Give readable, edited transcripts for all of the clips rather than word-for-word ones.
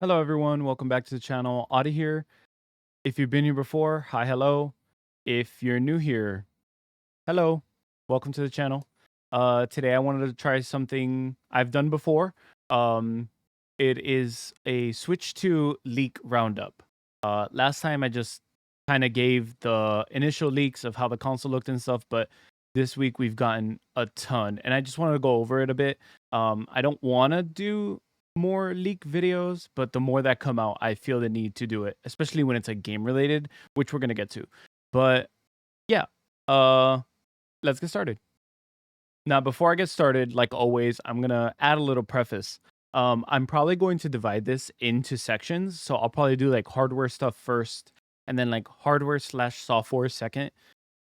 Hello everyone, welcome back to the channel. Audie here. If you've been here before, hi, hello. If you're new here, hello, welcome to the channel. Today I wanted to try something I've done before. It is a Switch 2 leak roundup. Last time I just kind of gave the initial leaks of how the console looked and stuff, but this week we've gotten a ton, and I just wanted to go over it a bit. I don't want to do more leak videos, but the more that come out, I feel the need to do it, especially when it's like game related, which we're gonna get to. But yeah, uh, let's get started. Now, before I get started, like always, I'm gonna add a little preface. I'm probably going to divide this into sections, so I'll probably do like hardware stuff first, and then like hardware slash software second.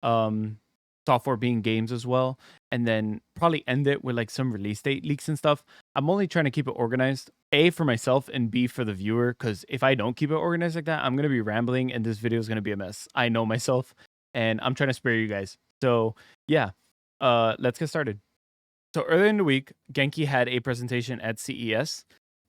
Um, Software being games as well, and then probably end it with like some release date leaks and stuff. I'm only trying to keep it organized, A, for myself, and B, for the viewer, because if I don't keep it organized like that, I'm gonna be rambling, and this video is gonna be a mess. I know myself, and I'm trying to spare you guys. So yeah, let's get started. So earlier in the week, Genki had a presentation at CES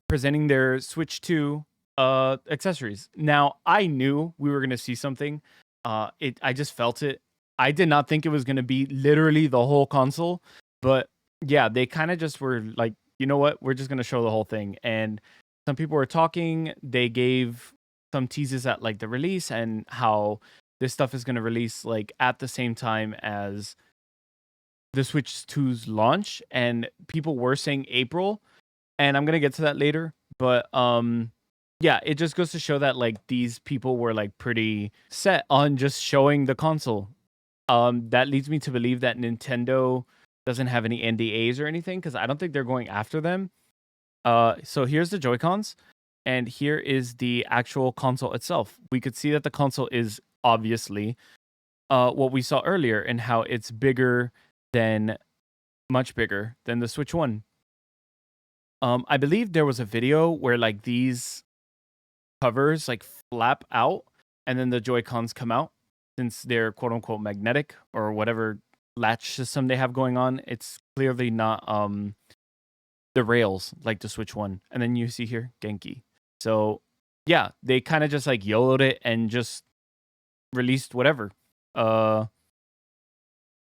presenting their Switch 2 accessories. Now, I knew we were going to see something. I just felt it. I did not think it was going to be literally the whole console, but yeah, they kind of just were like, you know what? We're just going to show the whole thing. And some people were talking, they gave some teases at like the release and how this stuff is going to release like at the same time as the Switch 2's launch, and people were saying April, and I'm gonna get to that later. But yeah, it just goes to show that like these people were like pretty set on just showing the console. That leads me to believe that Nintendo doesn't have any NDAs or anything, because I don't think they're going after them. So here's the Joy-Cons, and here is the actual console itself. We could see that the console is obviously what we saw earlier, and how it's bigger than much bigger than the Switch 1. I believe there was a video where like these covers like flap out and then the Joy-Cons come out, since they're quote unquote magnetic or whatever latch system they have going on. It's clearly not the rails like the Switch 1. And then you see here Genki. So yeah, they kind of just like YOLO'd it and just released whatever.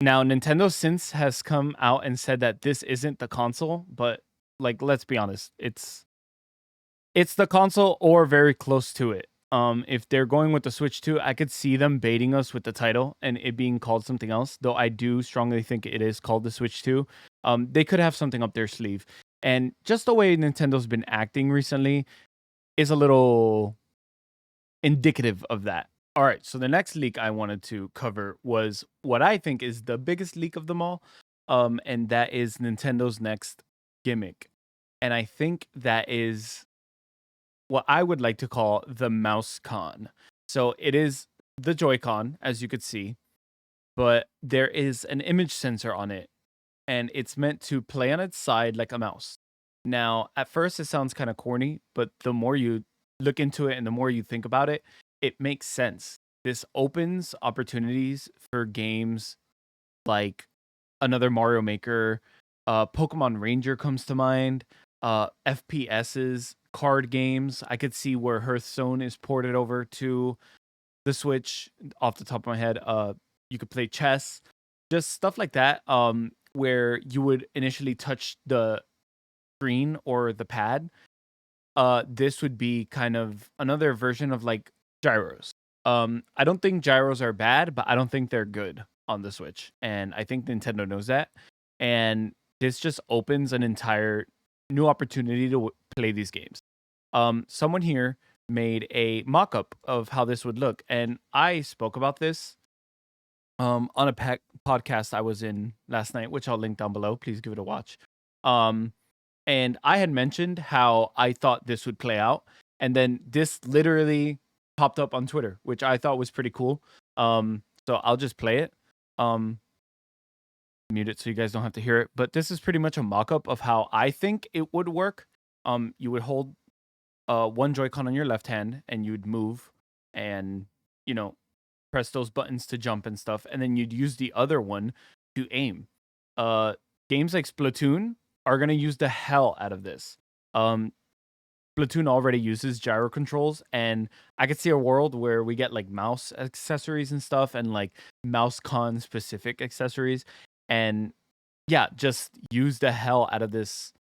Now, Nintendo since has come out and said that this isn't the console, but like let's be honest, it's the console or very close to it. If they're going with the Switch 2, I could see them baiting us with the title and it being called something else, though I do strongly think it is called the Switch 2. They could have something up their sleeve. And just the way Nintendo's been acting recently is a little indicative of that. All right, so the next leak I wanted to cover was what I think is the biggest leak of them all, and that is Nintendo's next gimmick. And I think that is what I would like to call the mouse con. So it is the Joy-Con, as you could see, but there is an image sensor on it, and it's meant to play on its side like a mouse. Now, at first, it sounds kind of corny, but the more you look into it and the more you think about it, it makes sense. This opens opportunities for games like another Mario Maker, Pokemon Ranger comes to mind, FPSs, card games. I could see where Hearthstone is ported over to the Switch off the top of my head. You could play chess, just stuff like that, where you would initially touch the screen or the pad. This would be kind of another version of like gyros. I don't think gyros are bad, but I don't think they're good on the Switch, and I think Nintendo knows that. And this just opens an entire new opportunity to play these games. Someone here made a mock-up of how this would look, and I spoke about this on a podcast I was in last night, which I'll link down below. Please give it a watch. Um, and I had mentioned how I thought this would play out, and then this literally popped up on Twitter, which I thought was pretty cool. So I'll just play it. Mute it so you guys don't have to hear it. But this is pretty much a mock-up of how I think it would work. You would hold one Joy-Con on your left hand, and you'd move, and you know, press those buttons to jump and stuff, and then you'd use the other one to aim. Games like Splatoon are gonna use the hell out of this. Um, Splatoon already uses gyro controls, and I could see a world where we get like mouse accessories and stuff, and like mouse con specific accessories, and yeah, just use the hell out of this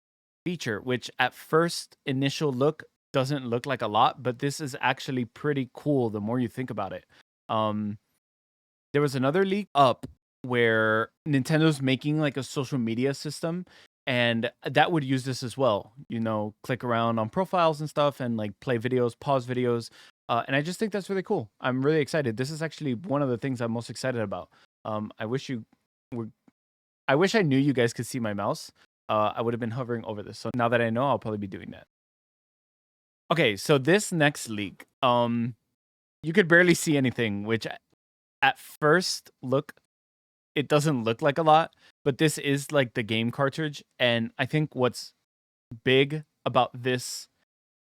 feature, which at first initial look doesn't look like a lot, but this is actually pretty cool the more you think about it. Um, there was another leak up where Nintendo's making like a social media system, and that would use this as well. You know, click around on profiles and stuff and like play videos, pause videos. And I just think that's really cool. I'm really excited. This is actually one of the things I'm most excited about. I wish you were I wish I knew you guys could see my mouse. I would have been hovering over this. So now that I know, I'll probably be doing that. Okay, so this next leak, you could barely see anything, which at first look, it doesn't look like a lot, but this is like the game cartridge. And I think what's big about this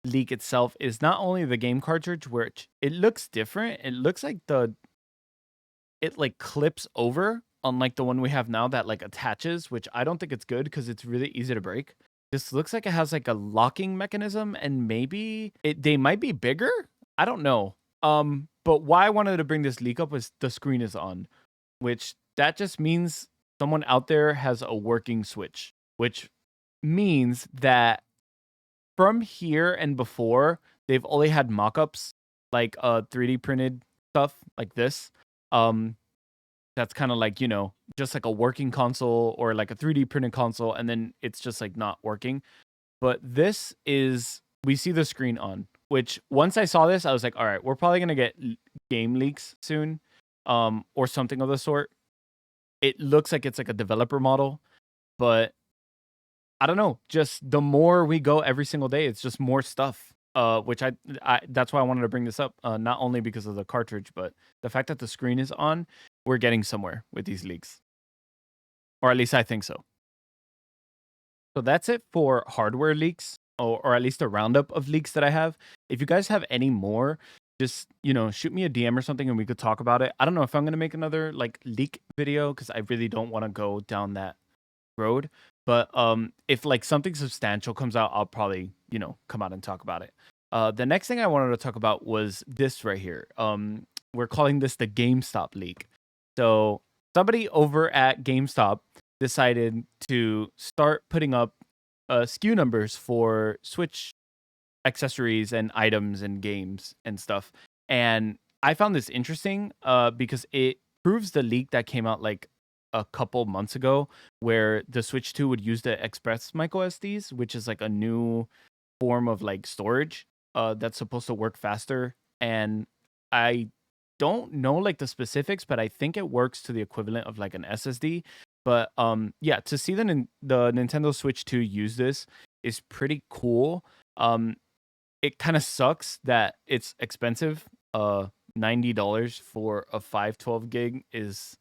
leak itself is not only the game cartridge, which it looks different. It looks like it like clips over, unlike the one we have now that like attaches, which I don't think it's good because it's really easy to break. This looks like it has like a locking mechanism, and maybe they might be bigger. I don't know. But why I wanted to bring this leak up was the screen is on, which that just means someone out there has a working Switch, which means that from here and before, they've only had mock-ups, like 3D printed stuff like this. Um, that's kind of like, you know, just like a working console or like a 3D printed console, and then it's just like not working. But this is, we see the screen on, which once I saw this, I was like, all right, we're probably gonna get game leaks soon, or something of the sort. It looks like it's like a developer model, but I don't know. Just the more we go every single day, it's just more stuff. Which I that's why I wanted to bring this up. Not only because of the cartridge, but the fact that the screen is on. We're getting somewhere with these leaks, or at least I think so. So that's it for hardware leaks, or at least a roundup of leaks that I have. If you guys have any more, just, you know, shoot me a DM or something and we could talk about it. I don't know if I'm gonna make another like leak video because I really don't want to go down that road. But if like something substantial comes out, I'll probably, you know, come out and talk about it. The next thing I wanted to talk about was this right here. We're calling this the GameStop leak. So somebody over at GameStop decided to start putting up SKU numbers for Switch accessories and items and games and stuff. And I found this interesting because it proves the leak that came out like a couple months ago, where the Switch 2 would use the Express micro SDs, which is like a new form of like storage that's supposed to work faster. And I don't know like the specifics, but I think it works to the equivalent of like an SSD. But yeah, to see the Nintendo Switch 2 use this is pretty cool. It kind of sucks that it's expensive. $90 for a 512 gig is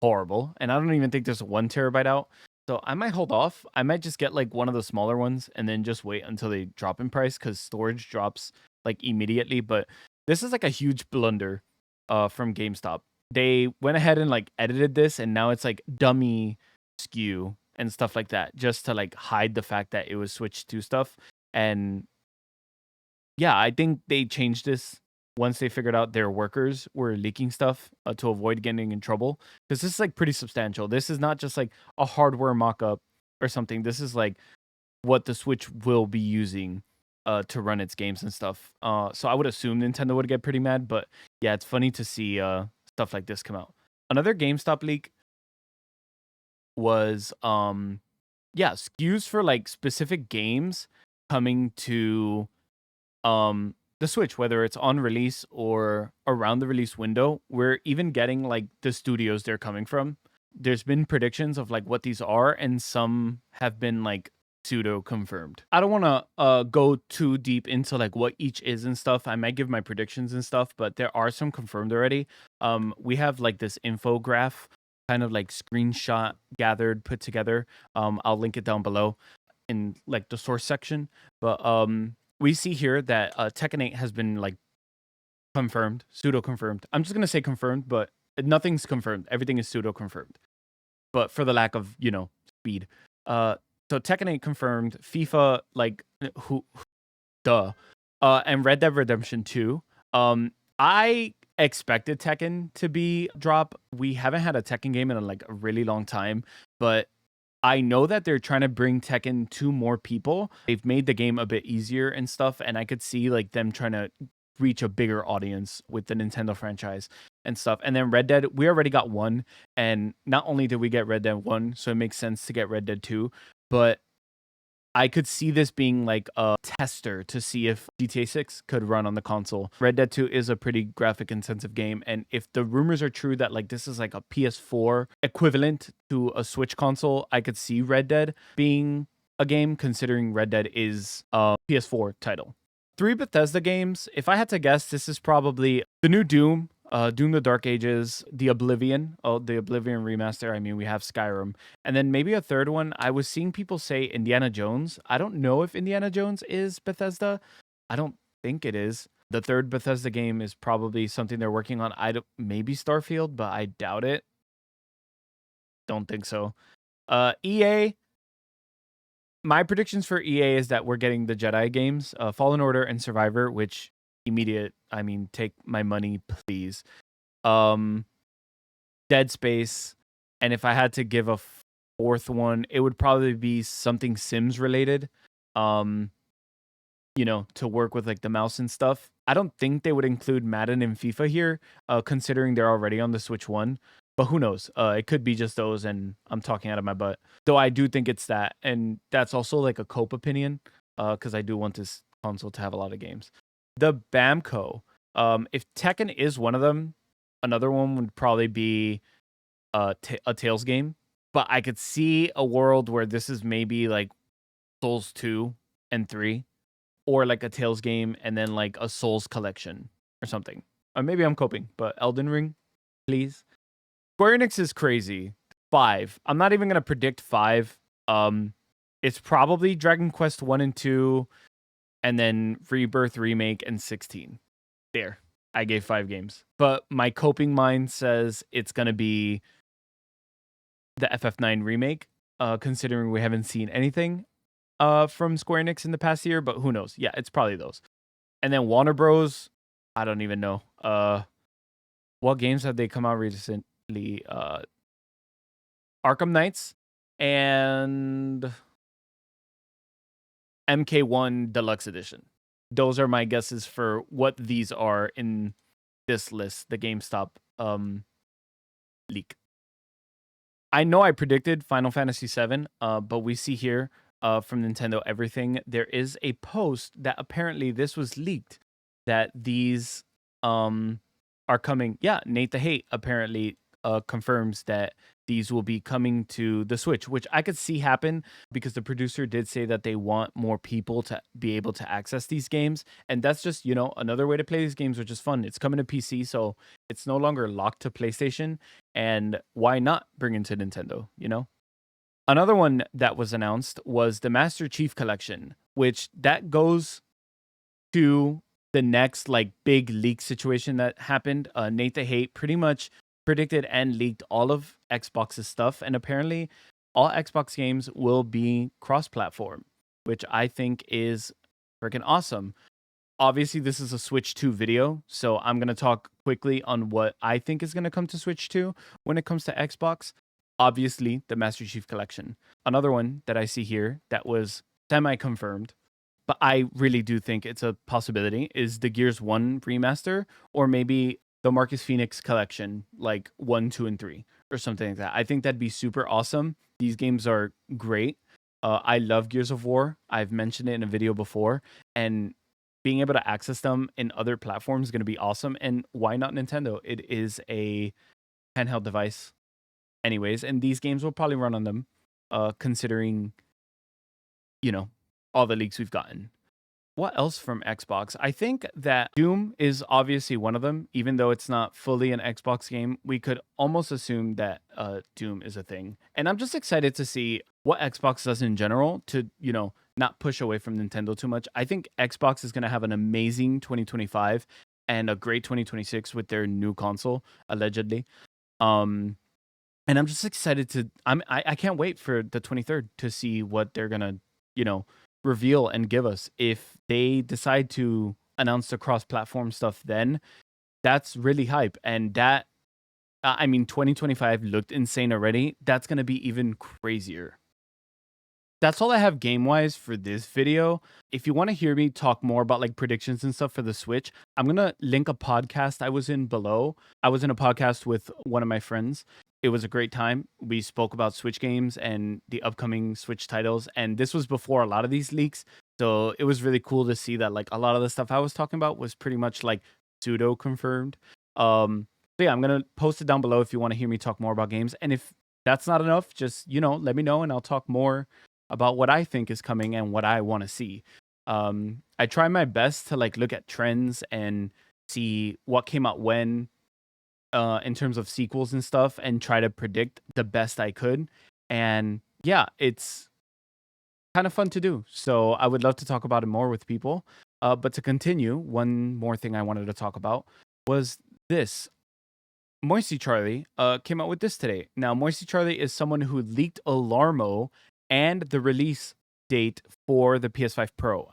horrible, and I don't even think there's 1 terabyte out. So I might hold off. I might just get like one of the smaller ones and then just wait until they drop in price, because storage drops like immediately. But this is like a huge blunder from GameStop. They went ahead and like edited this, and now it's like dummy SKU and stuff like that, just to like hide the fact that it was Switch 2 stuff. And yeah, I think they changed this once they figured out their workers were leaking stuff to avoid getting in trouble. Because this is like pretty substantial. This is not just like a hardware mock-up or something. This is like what the Switch will be using to run its games and stuff. So I would assume Nintendo would get pretty mad. But yeah, it's funny to see stuff like this come out. Another GameStop leak was yeah, SKUs for like specific games coming to the Switch, whether it's on release or around the release window. We're even getting like the studios they're coming from. There's been predictions of like what these are, and some have been like pseudo confirmed. I don't want to go too deep into like what each is and stuff. I might give my predictions and stuff, but there are some confirmed already. We have like this infograph kind of like screenshot gathered, put together. I'll link it down below in like the source section. But we see here that Tekken 8 has been like confirmed, pseudo confirmed. I'm just gonna say confirmed, but nothing's confirmed. Everything is pseudo confirmed. But for the lack of, you know, speed. So Tekken 8 confirmed. FIFA, like who Duh. And Red Dead Redemption 2. I expected Tekken to be drop. We haven't had a Tekken game in like a really long time, but I know that they're trying to bring Tekken to more people. They've made the game a bit easier and stuff, and I could see like them trying to reach a bigger audience with the Nintendo franchise and stuff. And then Red Dead, we already got 1, and not only did we get Red Dead 1, so it makes sense to get Red Dead 2, but I could see this being like a tester to see if GTA 6 could run on the console. Red Dead 2 is a pretty graphic intensive game, and if the rumors are true that like this is like a PS4 equivalent to a Switch console, I could see Red Dead being a game, considering Red Dead is a PS4 title. 3 Bethesda games, if I had to guess, this is probably the new Doom, Doom the Dark Ages, the Oblivion remaster. I mean, we have Skyrim. And then maybe a third one. I was seeing people say Indiana Jones. I don't know if Indiana Jones is Bethesda. I don't think it is. The third Bethesda game is probably something they're working on. Maybe Starfield, but I doubt it. Don't think so. EA. My predictions for EA is that we're getting the Jedi games, Fallen Order and Survivor, which take my money, please. Dead Space, and if I had to give a fourth one, it would probably be something Sims related. To work with like the mouse and stuff. I don't think they would include Madden and FIFA here, considering they're already on the Switch 1. But who knows? It could be just those, and I'm talking out of my butt. Though I do think it's that, and that's also like a Cope opinion, because I do want this console to have a lot of games. The Bamco. If Tekken is one of them, another one would probably be a Tales game. But I could see a world where this is maybe like Souls 2 and 3, or like a Tales game and then like a Souls collection or something. Or maybe I'm coping, but Elden Ring, please. Square Enix is crazy. 5. I'm not even gonna predict 5. It's probably Dragon Quest 1 and 2, and then Rebirth Remake and 16. There. I gave 5 games. But my coping mind says it's gonna be the FF9 remake, considering we haven't seen anything from Square Enix in the past year, but who knows? Yeah, it's probably those. And then Warner Bros. I don't even know. What games have they come out recently? Arkham Knights and MK1 Deluxe Edition. Those are my guesses for what these are in this list, the GameStop leak. I know I predicted Final Fantasy VII, but we see here from Nintendo Everything, there is a post that apparently this was leaked, that these are coming. Yeah, Nate the Hate apparently confirms that these will be coming to the Switch, which I could see happen because the producer did say that they want more people to be able to access these games. And that's just, another way to play these games, which is fun. It's coming to PC, so it's no longer locked to PlayStation. And why not bring it to Nintendo, Another one that was announced was the Master Chief Collection, which that goes to the next like big leak situation that happened. Nate the Hate pretty much predicted and leaked all of Xbox's stuff, and apparently all Xbox games will be cross-platform, which I think is freaking awesome. Obviously, this is a Switch 2 video, so I'm going to talk quickly on what I think is going to come to Switch 2 when it comes to Xbox. Obviously, the Master Chief Collection. Another one that I see here that was semi-confirmed, but I really do think it's a possibility, is the Gears 1 remaster, or maybe the Marcus Phoenix Collection, like 1, 2, and 3, or something like that. I think that'd be super awesome. These games are great. I love Gears of War. I've mentioned it in a video before, and being able to access them in other platforms is going to be awesome. And why not Nintendo? It is a handheld device anyways, and these games will probably run on them, considering, all the leaks we've gotten. What else from Xbox? I think that Doom is obviously one of them. Even though it's not fully an Xbox game, we could almost assume that Doom is a thing. And I'm just excited to see what Xbox does in general to, not push away from Nintendo too much. I think Xbox is going to have an amazing 2025 and a great 2026 with their new console, allegedly. And I'm just excited to I can't wait for the 23rd to see what they're going to, reveal and give us. If they decide to announce the cross-platform stuff, then that's really hype. And that, I mean, 2025 looked insane already. That's going to be even crazier. That's all I have game-wise for this video. If you want to hear me talk more about like predictions and stuff for the Switch, I'm going to link a podcast I was in below. I was in a podcast with one of my friends. It was a great time. We spoke about Switch games and the upcoming Switch titles, and this was before a lot of these leaks. So it was really cool to see that like a lot of the stuff I was talking about was pretty much like pseudo confirmed. So yeah, I'm going to post it down below if you want to hear me talk more about games. And if that's not enough, just, let me know and I'll talk more about what I think is coming and what I want to see. I try my best to like look at trends and see what came out when, in terms of sequels and stuff, and try to predict the best I could. And yeah, it's kind of fun to do. So I would love to talk about it more with people. But to continue, one more thing I wanted to talk about was this. Moisty Charlie came out with this today. Now, Moisty Charlie is someone who leaked Alarmo and the release date for the PS5 Pro.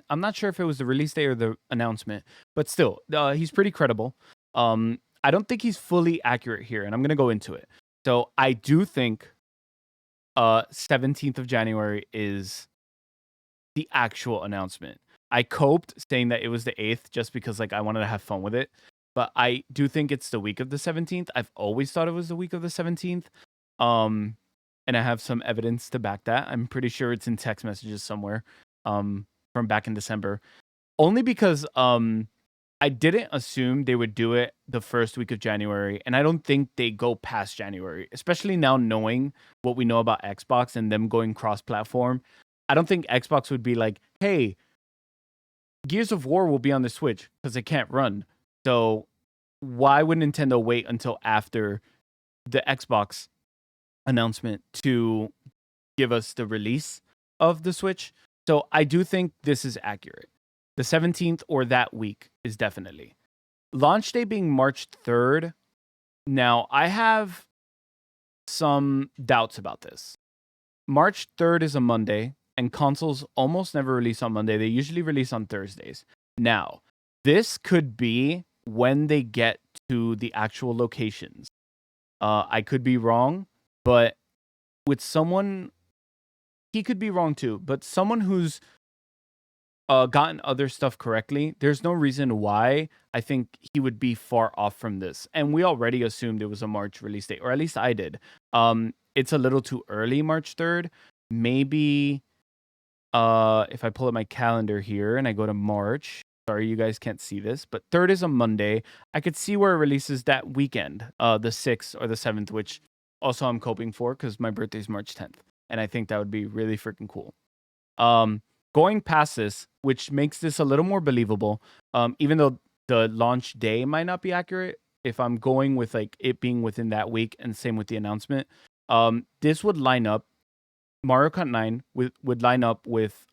I'm not sure if it was the release date or the announcement, but still, he's pretty credible. I don't think he's fully accurate here, and I'm gonna go into it. So I do think 17th of January is the actual announcement. I coped saying that it was the 8th just because like I wanted to have fun with it. But I do think it's the week of the 17th. I've always thought it was the week of the 17th. And I have some evidence to back that. I'm pretty sure it's in text messages somewhere from back in December. Only because I didn't assume they would do it the first week of January. And I don't think they go past January, especially now knowing what we know about Xbox and them going cross-platform. I don't think Xbox would be like, hey, Gears of War will be on the Switch because it can't run. So why would Nintendo wait until after the Xbox announcement to give us the release of the Switch? So I do think this is accurate. The 17th or that week is definitely. Launch day being March 3rd. Now, I have some doubts about this. March 3rd is a Monday, and consoles almost never release on Monday. They usually release on Thursdays. Now, this could be when they get to the actual locations. I could be wrong, but with someone, he could be wrong too, but someone who's gotten other stuff correctly, there's no reason why I think he would be far off from this. And we already assumed it was a March release date, or at least I did. It's a little too early, March 3rd. Maybe if I pull up my calendar here and I go to March, sorry, you guys can't see this, but 3rd is a Monday. I could see where it releases that weekend, the 6th or the 7th, which also I'm coping for because my birthday is March 10th. And I think that would be really freaking cool. Going past this, which makes this a little more believable, even though the launch day might not be accurate, if I'm going with like it being within that week, and same with the announcement, this would line up. Mario Kart 9 would line up with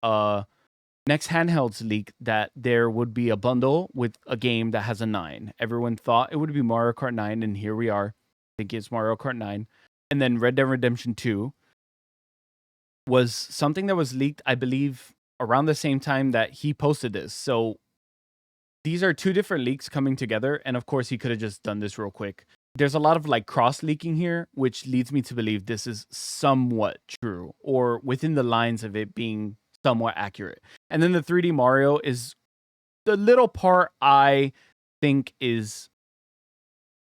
next handhelds leak that there would be a bundle with a game that has a 9. Everyone thought it would be Mario Kart 9, and here we are. I think it's Mario Kart 9. And then Red Dead Redemption 2 was something that was leaked, I believe, around the same time that he posted this. So these are two different leaks coming together, and of course he could have just done this real quick. There's a lot of like cross leaking here, which leads me to believe this is somewhat true, or within the lines of it being somewhat accurate. And then the 3D Mario is the little part I think is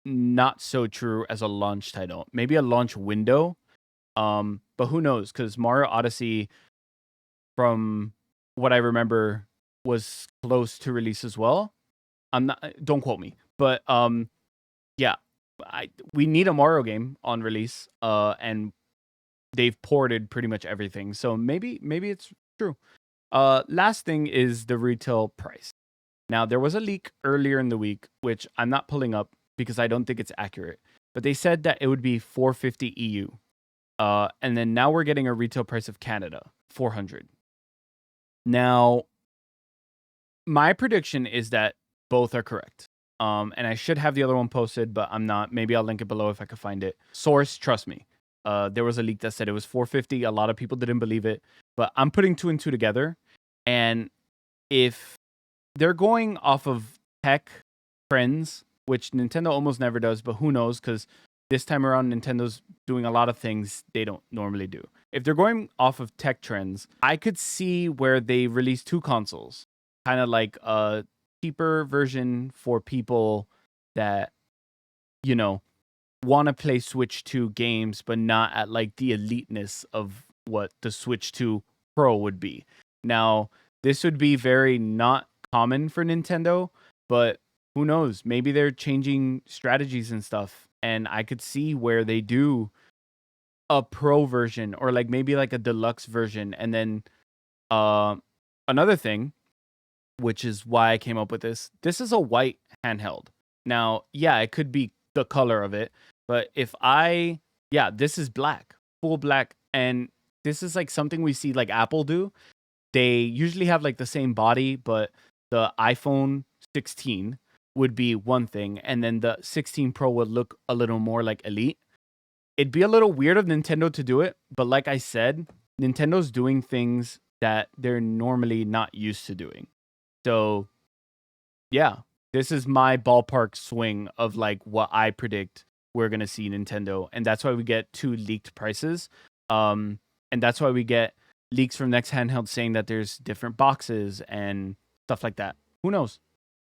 not so true as a launch title. Maybe a launch window, but who knows? Because Mario Odyssey, from what I remember, was close to release as well. Don't quote me, but yeah. We need a Mario game on release, and they've ported pretty much everything. So maybe it's true. Last thing is the retail price. Now, there was a leak earlier in the week, which I'm not pulling up because I don't think it's accurate, but they said that it would be 450 EU. And then now we're getting a retail price of Canada, 400. Now, my prediction is that both are correct. And I should have the other one posted, but I'm not. Maybe I'll link it below if I can find it. Source, trust me. There was a leak that said it was 450. A lot of people didn't believe it, but I'm putting two and two together. And if they're going off of tech trends, which Nintendo almost never does, but who knows? Because this time around, Nintendo's doing a lot of things they don't normally do. If they're going off of tech trends, I could see where they release two consoles, kind of like a cheaper version for people that, you know, want to play Switch 2 games, but not at like the eliteness of what the Switch 2 Pro would be. Now, this would be very not common for Nintendo, but who knows? Maybe they're changing strategies and stuff. And I could see where they do a pro version or like maybe like a deluxe version. And then another thing, which is why I came up with this. This is a white handheld. Now, yeah, it could be the color of it, but this is black, full black. And this is like something we see like Apple do. They usually have like the same body, but the iPhone 16 would be one thing, and then the 16 Pro would look a little more like elite. It'd be a little weird of Nintendo to do it, but like I said, Nintendo's doing things that they're normally not used to doing. So, yeah, this is my ballpark swing of like what I predict we're gonna see Nintendo, and that's why we get two leaked prices. And that's why we get leaks from Next Handheld saying that there's different boxes and stuff like that. Who knows?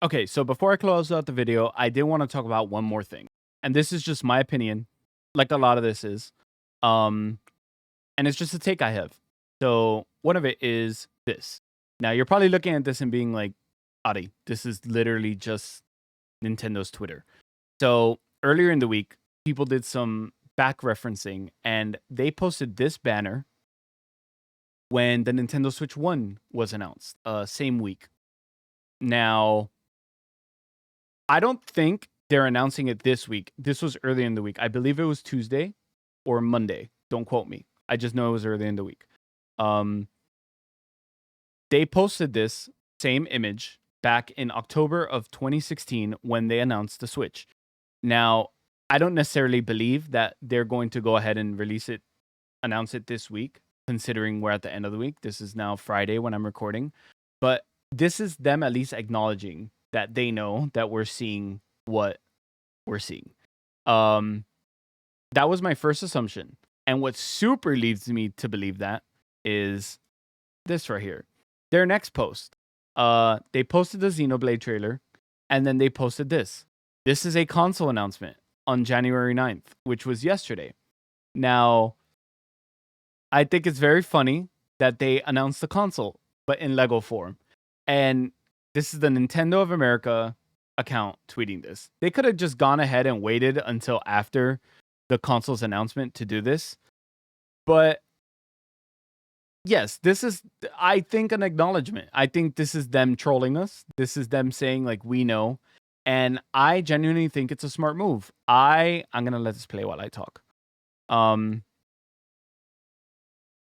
Okay, so before I close out the video, I did want to talk about one more thing. And this is just my opinion, like a lot of this is. And it's just a take I have. So one of it is this. Now, you're probably looking at this and being like, Adi, this is literally just Nintendo's Twitter. So earlier in the week, people did some back referencing, and they posted this banner when the Nintendo Switch 1 was announced, same week. Now, I don't think they're announcing it this week. This was early in the week. I believe it was Tuesday or Monday. Don't quote me. I just know it was early in the week. They posted this same image back in October of 2016 when they announced the Switch. Now, I don't necessarily believe that they're going to go ahead and announce it this week, considering we're at the end of the week. This is now Friday when I'm recording. But this is them at least acknowledging that they know that we're seeing what we're seeing. That was my first assumption. And what super leads me to believe that is this right here. Their next post. They posted the Xenoblade trailer, and then they posted this. This is a console announcement on January 9th, which was yesterday. Now, I think it's very funny that they announced the console, but in Lego form. And this is the Nintendo of America account tweeting this. They could have just gone ahead and waited until after the console's announcement to do this. But yes, this is, I think, an acknowledgement. I think this is them trolling us. This is them saying, like, we know. And I genuinely think it's a smart move. I'm going to let this play while I talk.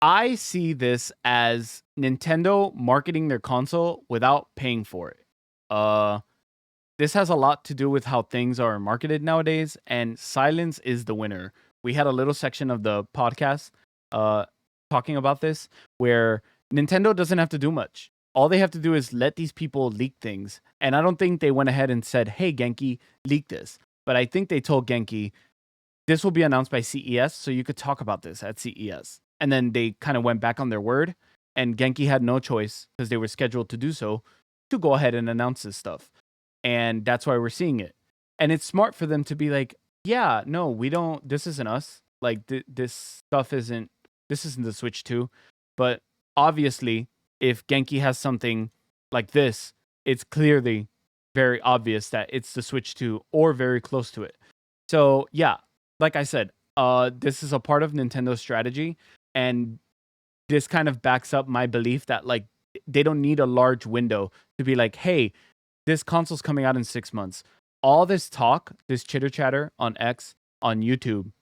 I see this as Nintendo marketing their console without paying for it. This has a lot to do with how things are marketed nowadays, and silence is the winner. We had a little section of the podcast talking about this, where Nintendo doesn't have to do much. All they have to do is let these people leak things. And I don't think they went ahead and said, hey, Genki, leak this. But I think they told Genki, this will be announced by CES, so you could talk about this at CES. And then they kind of went back on their word, and Genki had no choice, because they were scheduled to do so, to go ahead and announce this stuff. And that's why we're seeing it. And it's smart for them to be like, yeah, no, we don't, this isn't us. Like, this isn't the Switch 2. But obviously, if Genki has something like this, it's clearly very obvious that it's the Switch 2 or very close to it. So, yeah, like I said, this is a part of Nintendo's strategy. And this kind of backs up my belief that, like, they don't need a large window to be like, hey, this console's coming out in 6 months. All this talk, this chitter chatter on X, on YouTube,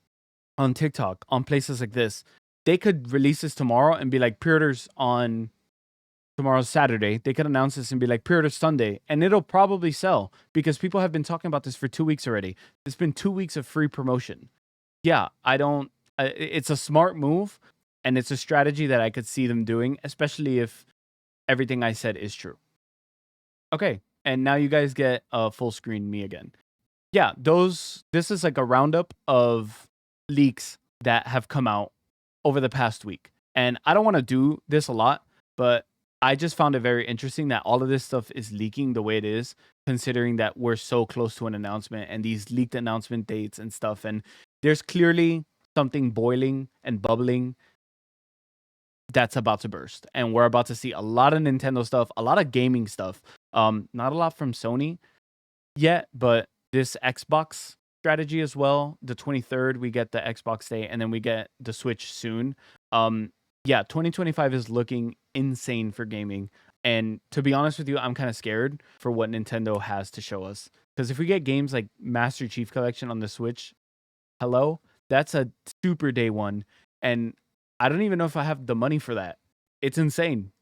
on TikTok, on places like this, they could release this tomorrow and be like, pre-orders on tomorrow's Saturday. They could announce this and be like, pre-orders Sunday, and it'll probably sell because people have been talking about this for 2 weeks already. It's been 2 weeks of free promotion. Yeah, I don't It's a smart move, and it's a strategy that I could see them doing, especially if everything I said is true. Okay, and now you guys get a full screen me again. Yeah, this is like a roundup of leaks that have come out over the past week. And I don't want to do this a lot, but I just found it very interesting that all of this stuff is leaking the way it is, considering that we're so close to an announcement and these leaked announcement dates and stuff. And there's clearly something boiling and bubbling that's about to burst. And we're about to see a lot of Nintendo stuff, a lot of gaming stuff. Not a lot from Sony yet, but this Xbox strategy as well. The 23rd, we get the Xbox Day, and then we get the Switch soon. Yeah, 2025 is looking insane for gaming. And to be honest with you, I'm kind of scared for what Nintendo has to show us. Because if we get games like Master Chief Collection on the Switch, hello, that's a super day one. And I don't even know if I have the money for that. It's insane.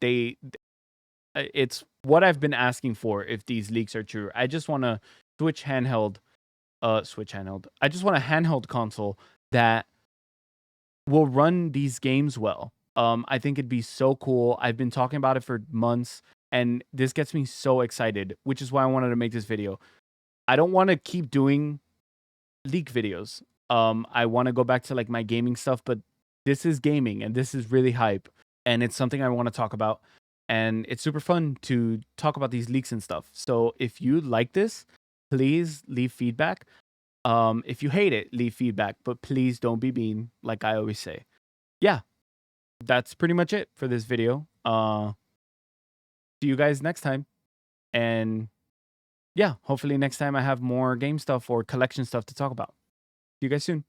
It's what I've been asking for if these leaks are true. I just want to Switch handheld, Switch handheld. I just want a handheld console that will run these games well. I think it'd be so cool. I've been talking about it for months, and this gets me so excited, which is why I wanted to make this video. I don't want to keep doing leak videos. I want to go back to like my gaming stuff, but this is gaming, and this is really hype, and it's something I want to talk about. And it's super fun to talk about these leaks and stuff. So if you like this, please leave feedback. If you hate it, leave feedback, but please don't be mean, like I always say. Yeah, that's pretty much it for this video. See you guys next time. And yeah, hopefully next time I have more game stuff or collection stuff to talk about. See you guys soon.